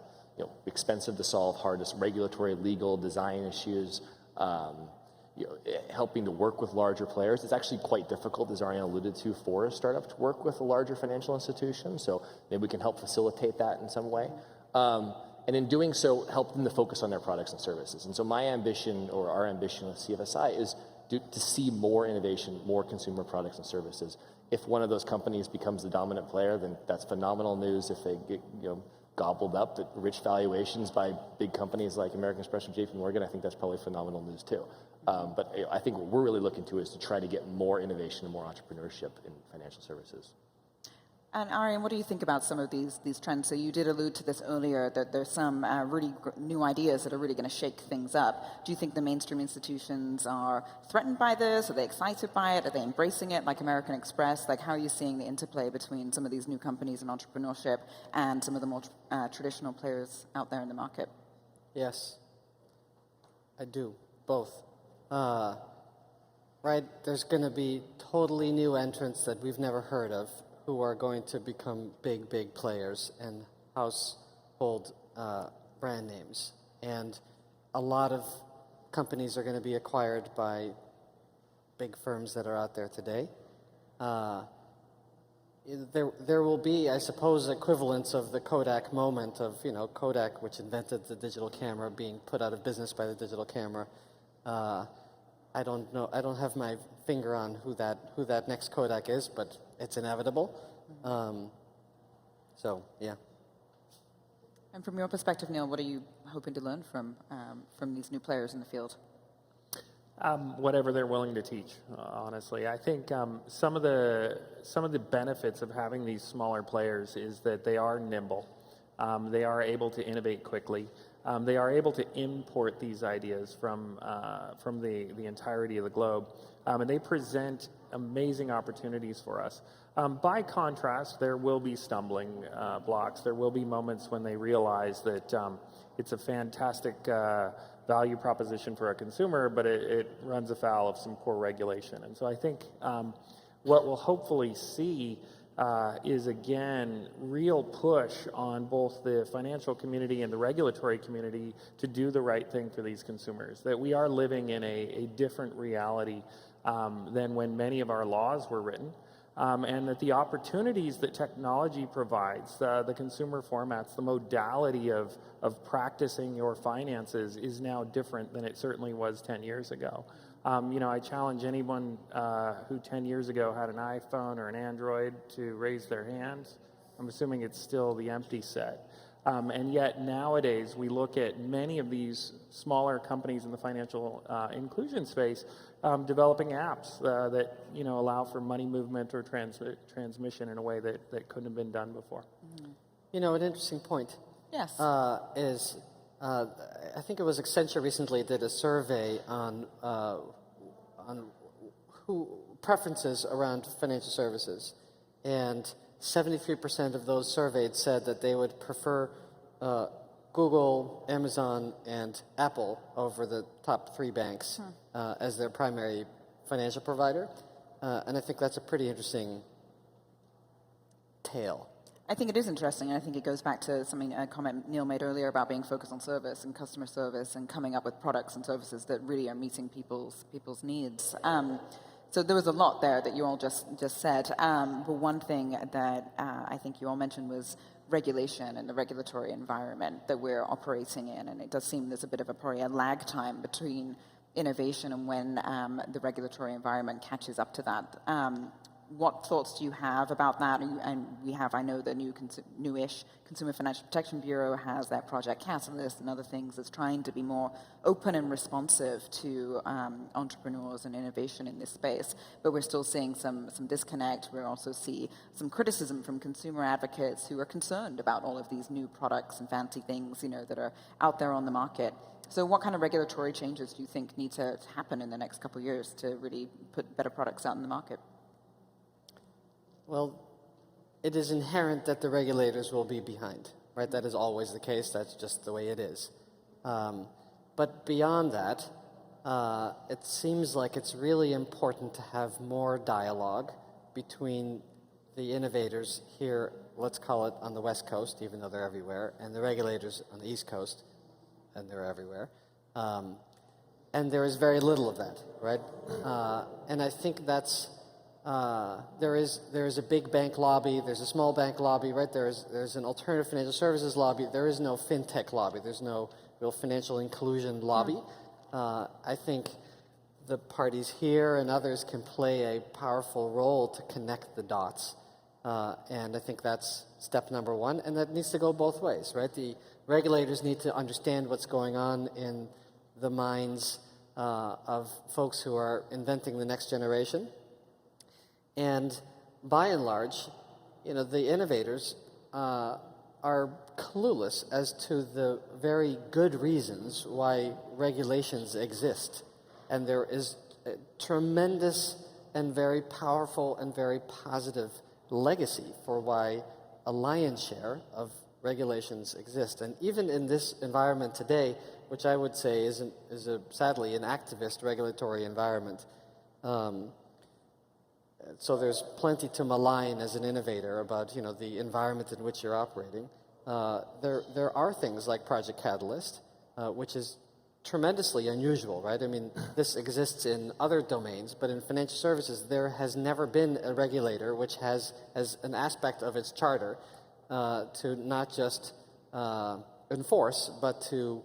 expensive to solve, hardest regulatory, legal, design issues, helping to work with larger players. It's actually quite difficult, as Ariane alluded to, for a startup to work with a larger financial institution. So maybe we can help facilitate that in some way. And in doing so, help them to focus on their products and services. And so my ambition, or our ambition with CFSI, is to see more innovation, more consumer products and services. If one of those companies becomes the dominant player, then that's phenomenal news. If they get gobbled up at rich valuations by big companies like American Express or JP Morgan, I think that's probably phenomenal news too. But I think what we're really looking to is to try to get more innovation and more entrepreneurship in financial services. And Ariane, what do you think about some of these trends? So you did allude to this earlier, that there's some really new ideas that are really going to shake things up. Do you think the mainstream institutions are threatened by this? Are they excited by it? Are they embracing it, like American Express? Like, how are you seeing the interplay between some of these new companies in entrepreneurship and some of the more traditional players out there in the market? Yes, I do, both. Right, there's going to be totally new entrants that we've never heard of, who are going to become big players and household brand names. And a lot of companies are going to be acquired by big firms that are out there today. There will be, I suppose, equivalents of the Kodak moment of, Kodak, which invented the digital camera, being put out of business by the digital camera. I don't know. I don't have my finger on who that next Kodak is, but it's inevitable. So yeah. And from your perspective, Neil, what are you hoping to learn from these new players in the field? Whatever they're willing to teach, honestly. I think some of the benefits of having these smaller players is that they are nimble. They are able to innovate quickly. They are able to import these ideas from the entirety of the globe. And they present amazing opportunities for us. By contrast, there will be stumbling blocks. There will be moments when they realize that it's a fantastic value proposition for a consumer, but it runs afoul of some core regulation. And so I think what we'll hopefully see is, again, real push on both the financial community and the regulatory community to do the right thing for these consumers, that we are living in a different reality than when many of our laws were written, and that the opportunities that technology provides, the consumer formats, the modality of practicing your finances is now different than it certainly was 10 years ago. I challenge anyone who 10 years ago had an iPhone or an Android to raise their hands. I'm assuming it's still the empty set. And yet nowadays we look at many of these smaller companies in the financial inclusion space developing apps that allow for money movement or transmission in a way that couldn't have been done before. An interesting point. Yes. Is I think it was Accenture recently did a survey on who preferences around financial services, and 73% of those surveyed said that they would prefer Google, Amazon, and Apple over the top 3 banks as their primary financial provider, and I think that's a pretty interesting tale. I think it is interesting, and I think it goes back to a comment Neil made earlier about being focused on service and customer service and coming up with products and services that really are meeting people's needs. So there was a lot there that you all just said. But one thing that I think you all mentioned was regulation and the regulatory environment that we're operating in, and it does seem there's a bit of probably a lag time between innovation and when the regulatory environment catches up to that. What thoughts do you have about that? And we have, I know, the newish Consumer Financial Protection Bureau has that Project Catalyst and other things that's trying to be more open and responsive to entrepreneurs and innovation in this space. But we're still seeing some disconnect. We also see some criticism from consumer advocates who are concerned about all of these new products and fancy things, that are out there on the market. So what kind of regulatory changes do you think need to happen in the next couple of years to really put better products out in the market? Well, it is inherent that the regulators will be behind, right? That is always the case. That's just the way it is. But beyond that, it seems like it's really important to have more dialogue between the innovators here, let's call it on the West Coast, even though they're everywhere, and the regulators on the East Coast, and they're everywhere. and there is very little of that, right? And I think that's there is a big bank lobby, there's a small bank lobby, right? There's an alternative financial services lobby. There is no fintech lobby. There's no real financial inclusion lobby. I think the parties here and others can play a powerful role to connect the dots. And I think that's step number one, and that needs to go both ways, right? The regulators need to understand what's going on in the minds of folks who are inventing the next generation. And by and large, the innovators are clueless as to the very good reasons why regulations exist. And there is a tremendous and very powerful and very positive legacy for why a lion's share of regulations exist. And even in this environment today, which I would say is sadly an activist regulatory environment, so there's plenty to malign as an innovator about the environment in which you're operating. There are things like Project Catalyst, which is tremendously unusual, right? I mean, this exists in other domains, but in financial services, there has never been a regulator which has as an aspect of its charter to not just enforce, but to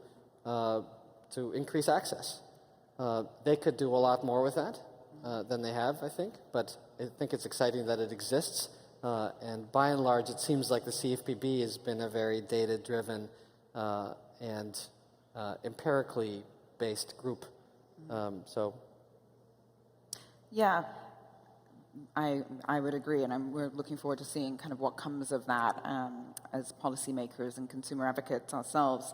increase access. They could do a lot more with that than they have, I think, but I think it's exciting that it exists. And by and large, it seems like the CFPB has been a very data-driven and empirically based group. Yeah, I would agree, and we're looking forward to seeing kind of what comes of that as policymakers and consumer advocates ourselves.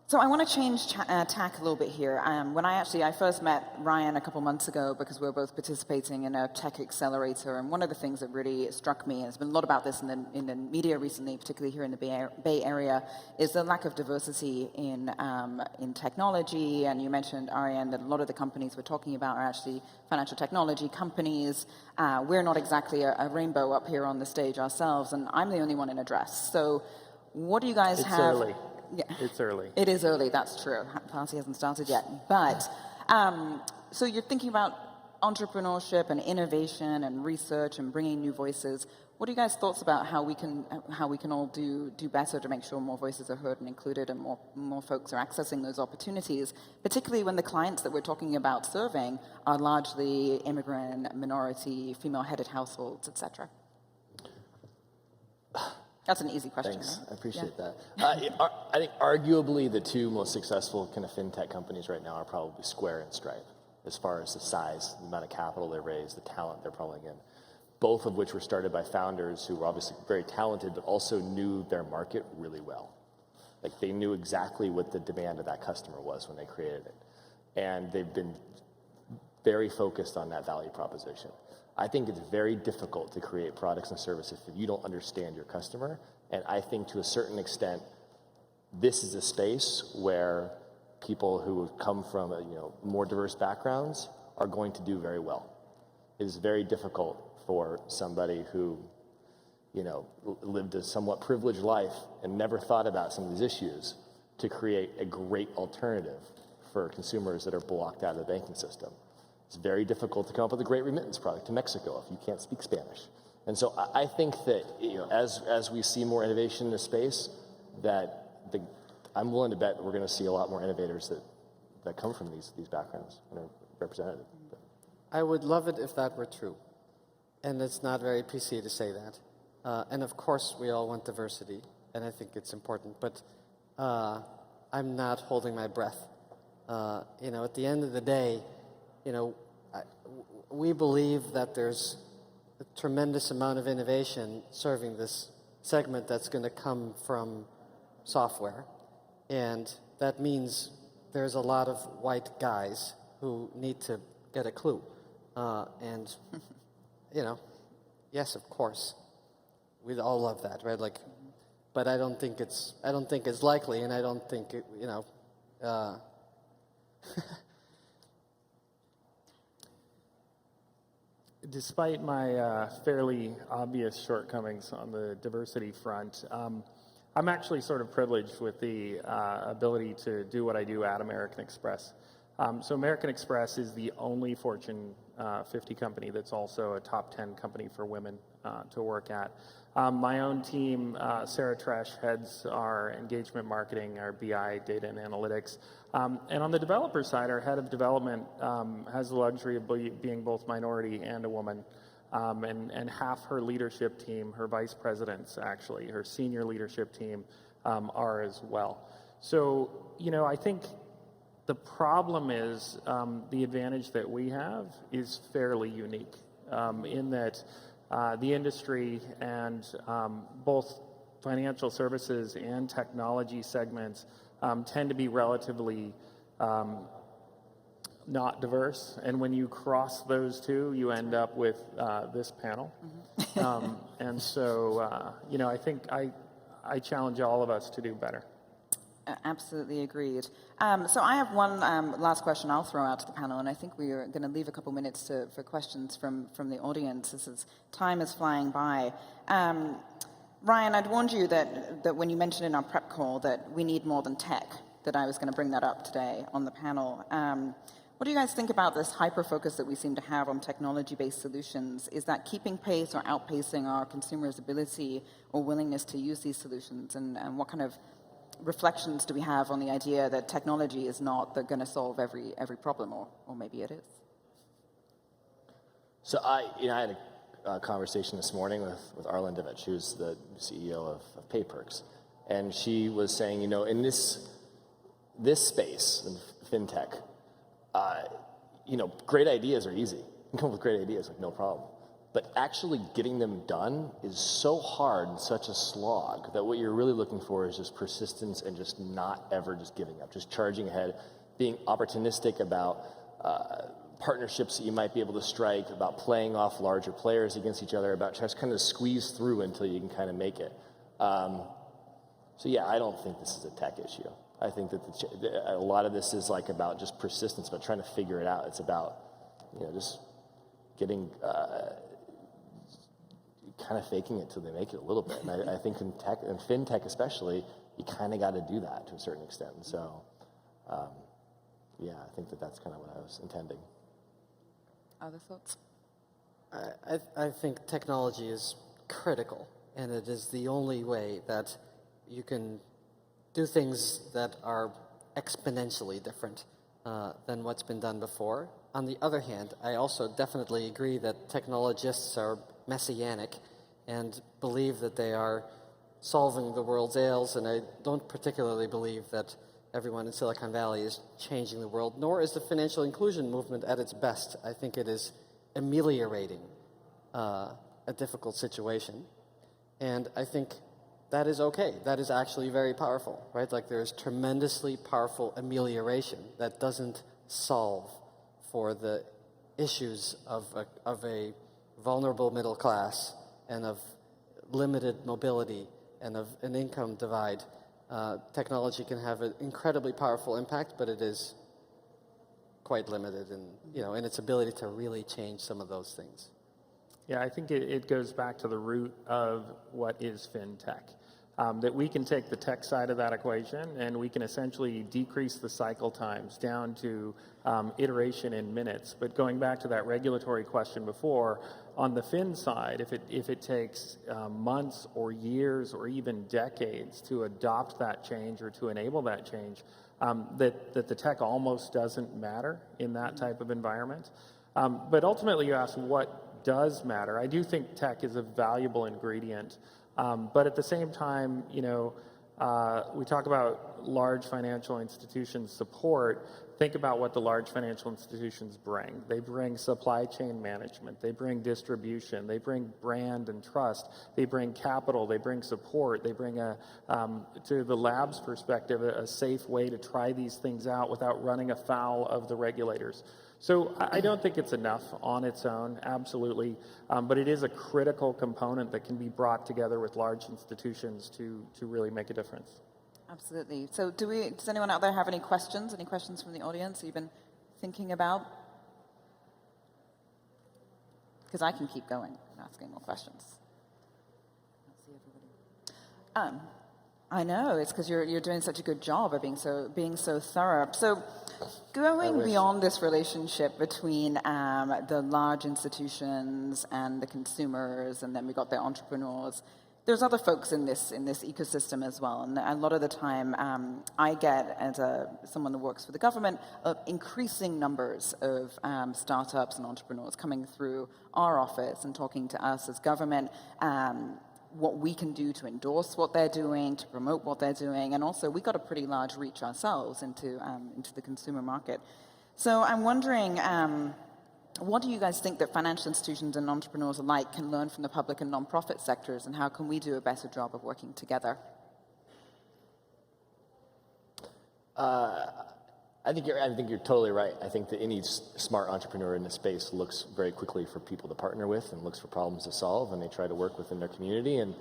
So I want to change tack a little bit here. When I first met Ryan a couple months ago because we were both participating in a tech accelerator, and one of the things that really struck me, and there's been a lot about this in the media recently, particularly here in the Bay Area, is the lack of diversity in technology. And you mentioned, Ariane, that a lot of the companies we're talking about are actually financial technology companies. We're not exactly a rainbow up here on the stage ourselves, and I'm the only one in a dress. So what do you guys have? Early. Yeah. It's early. It is early, that's true. The party hasn't started yet. But, so you're thinking about entrepreneurship and innovation and research and bringing new voices. What are you guys' thoughts about how we can all do better to make sure more voices are heard and included and more folks are accessing those opportunities, particularly when the clients that we're talking about serving are largely immigrant, minority, female-headed households, et cetera? That's an easy question. Thanks, right? I appreciate that. I think arguably the two most successful kind of fintech companies right now are probably Square and Stripe, as far as the size, the amount of capital they raise, the talent they're pulling in. Both of which were started by founders who were obviously very talented, but also knew their market really well. Like they knew exactly what the demand of that customer was when they created it. And they've been very focused on that value proposition. I think it's very difficult to create products and services if you don't understand your customer. And I think to a certain extent, this is a space where people who come from more diverse backgrounds are going to do very well. It is very difficult for somebody who lived a somewhat privileged life and never thought about some of these issues to create a great alternative for consumers that are blocked out of the banking system. It's very difficult to come up with a great remittance product to Mexico if you can't speak Spanish. And so I think that as we see more innovation in this space, I'm willing to bet that we're going to see a lot more innovators that come from these backgrounds and are represented. I would love it if that were true. And it's not very PC to say that. And of course, we all want diversity, and I think it's important. But I'm not holding my breath. At the end of the day, we believe that there's a tremendous amount of innovation serving this segment that's going to come from software. And that means there's a lot of white guys who need to get a clue. Yes, of course, we'd all love that, right? But I don't think it's likely, and I don't think Despite my fairly obvious shortcomings on the diversity front, I'm actually sort of privileged with the ability to do what I do at American Express. So American Express is the only Fortune 50 company that's also a top 10 company for women to work at. My own team, Sarah Tresh, heads our engagement marketing, our BI, data and analytics. And on the developer side, our head of development has the luxury of being both minority and a woman. And half her leadership team, her vice presidents actually, her senior leadership team are as well. So, I think the problem is the advantage that we have is fairly unique in that the industry and both financial services and technology segments tend to be relatively not diverse. And when you cross those two, you end up with this panel. And so, I think I challenge all of us to do better. Absolutely agreed. So I have one last question I'll throw out to the panel, and I think we are going to leave a couple minutes for questions from the audience. Time is flying by. Ryan, I'd warned you that when you mentioned in our prep call that we need more than tech, that I was going to bring that up today on the panel. What do you guys think about this hyper-focus that we seem to have on technology-based solutions? Is that keeping pace or outpacing our consumers' ability or willingness to use these solutions? And what kind of reflections do we have on the idea that technology is not going to solve every problem, or maybe it is? So I had a conversation this morning with Arlen Divich, who's the CEO of PayPerks, and she was saying, in this space, in fintech, great ideas are easy. You can come up with great ideas like no problem. But actually getting them done is so hard and such a slog that what you're really looking for is just persistence and just not ever just giving up, just charging ahead, being opportunistic about partnerships that you might be able to strike, about playing off larger players against each other, about just kind of squeeze through until you can kind of make it. So yeah, I don't think this is a tech issue. I think that a lot of this is like about just persistence, about trying to figure it out. It's about, just getting, kind of faking it till they make it a little bit. And I think in tech, and fintech especially, you kind of got to do that to a certain extent. And so, I think that's kind of what I was intending. Other thoughts? I think technology is critical, and it is the only way that you can do things that are exponentially different than what's been done before. On the other hand, I also definitely agree that technologists are messianic and believe that they are solving the world's ails, and I don't particularly believe that everyone in Silicon Valley is changing the world, nor is the financial inclusion movement at its best. I think it is ameliorating a difficult situation, and I think that is okay. That is actually very powerful, right? Like, there's tremendously powerful amelioration that doesn't solve for the issues of a vulnerable middle class and of limited mobility and of an income divide. Technology can have an incredibly powerful impact, but it is quite limited in its ability to really change some of those things. Yeah, I think it goes back to the root of what is fintech. That we can take the tech side of that equation and we can essentially decrease the cycle times down to iteration in minutes. But going back to that regulatory question before, on the fin side, if it takes months or years or even decades to adopt that change or to enable that change, that the tech almost doesn't matter in that type of environment. But ultimately, you ask what does matter. I do think tech is a valuable ingredient. But at the same time, we talk about large financial institutions support. Think about what the large financial institutions bring. They bring supply chain management. They bring distribution. They bring brand and trust. They bring capital. They bring support. They bring, to the lab's perspective, a safe way to try these things out without running afoul of the regulators. So I don't think it's enough on its own, absolutely, but it is a critical component that can be brought together with large institutions to really make a difference. Absolutely. So does anyone out there have any questions? Any questions from the audience that you've been thinking about? Because I can keep going and asking more questions. I know, it's because you're doing such a good job of being so thorough. So going beyond this relationship between the large institutions and the consumers, and then we got the entrepreneurs, there's other folks in this ecosystem as well. And a lot of the time, I get, as someone that works for the government, increasing numbers of startups and entrepreneurs coming through our office and talking to us as government, what we can do to endorse what they're doing, to promote what they're doing, and also we got a pretty large reach ourselves into the consumer market. So I'm wondering, what do you guys think that financial institutions and entrepreneurs alike can learn from the public and nonprofit sectors, and how can we do a better job of working together? I think you're totally right. I think that any smart entrepreneur in this space looks very quickly for people to partner with and looks for problems to solve, and they try to work within their community. And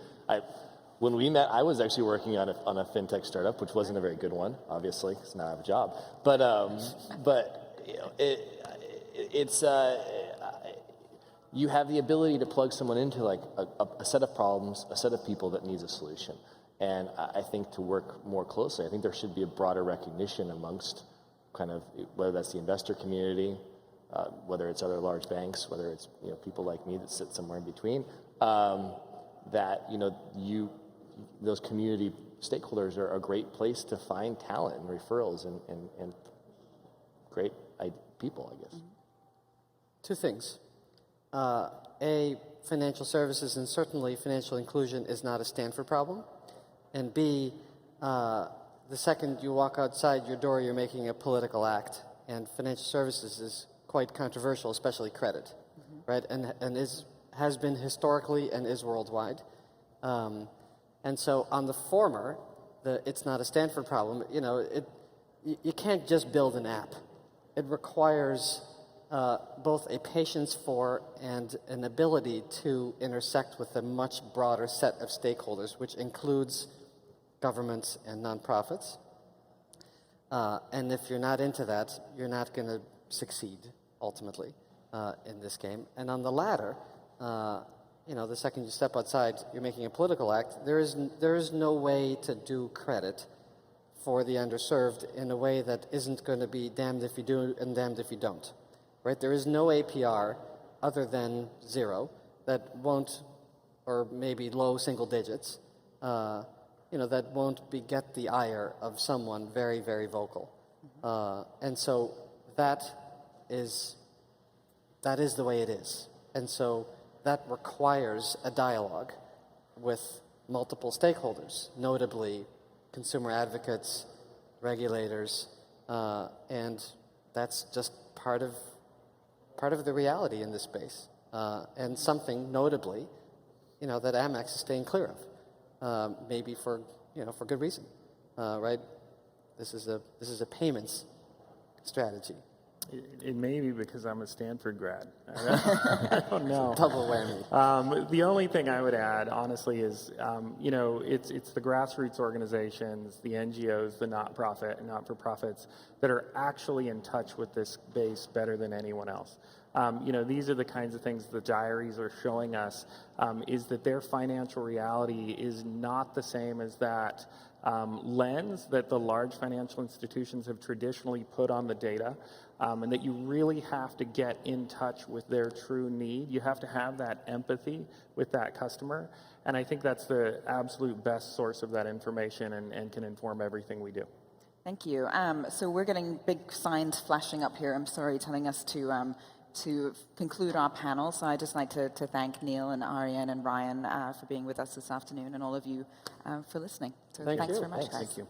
when we met, I was actually working on a fintech startup, which wasn't a very good one, obviously, because now I have a job. But you know, it's you have the ability to plug someone into like a set of problems, a set of people that needs a solution. And I think to work more closely, I think there should be a broader recognition amongst kind of, whether that's the investor community, whether it's other large banks, whether it's people like me that sit somewhere in between, that those community stakeholders are a great place to find talent and referrals and great people, I guess. Two things. Financial services and certainly financial inclusion is not a Stanford problem. And B, the second you walk outside your door, you're making a political act. And financial services is quite controversial, especially credit, right? And has been historically and is worldwide. And so on the former, it's not a Stanford problem. You can't just build an app. It requires both a patience for and an ability to intersect with a much broader set of stakeholders, which includes governments and nonprofits. And if you're not into that, you're not going to succeed, ultimately, in this game. And on the latter, the second you step outside, you're making a political act. There is no way to do credit for the underserved in a way that isn't going to be damned if you do and damned if you don't. Right? There is no APR other than 0 that won't, or maybe low single digits, that won't beget the ire of someone very, very vocal. And so that is the way it is. And so that requires a dialogue with multiple stakeholders, notably consumer advocates, regulators, and that's just part of the reality in this space, and something notably, that Amex is staying clear of, maybe for good reason, right? This is a payments strategy. It may be because I'm a Stanford grad. I don't know. Double whammy. The only thing I would add, honestly, is it's the grassroots organizations, the NGOs, the not-for-profits that are actually in touch with this base better than anyone else. These are the kinds of things the diaries are showing us, is that their financial reality is not the same as that lens that the large financial institutions have traditionally put on the data, and that you really have to get in touch with their true need. You have to have that empathy with that customer, and I think that's the absolute best source of that information and can inform everything we do. Thank you. So we're getting big signs flashing up here, I'm sorry, telling us to conclude our panel. So I'd just like to thank Neil and Ariane and Ryan for being with us this afternoon, and all of you for listening. So thanks very much, guys. Thank you.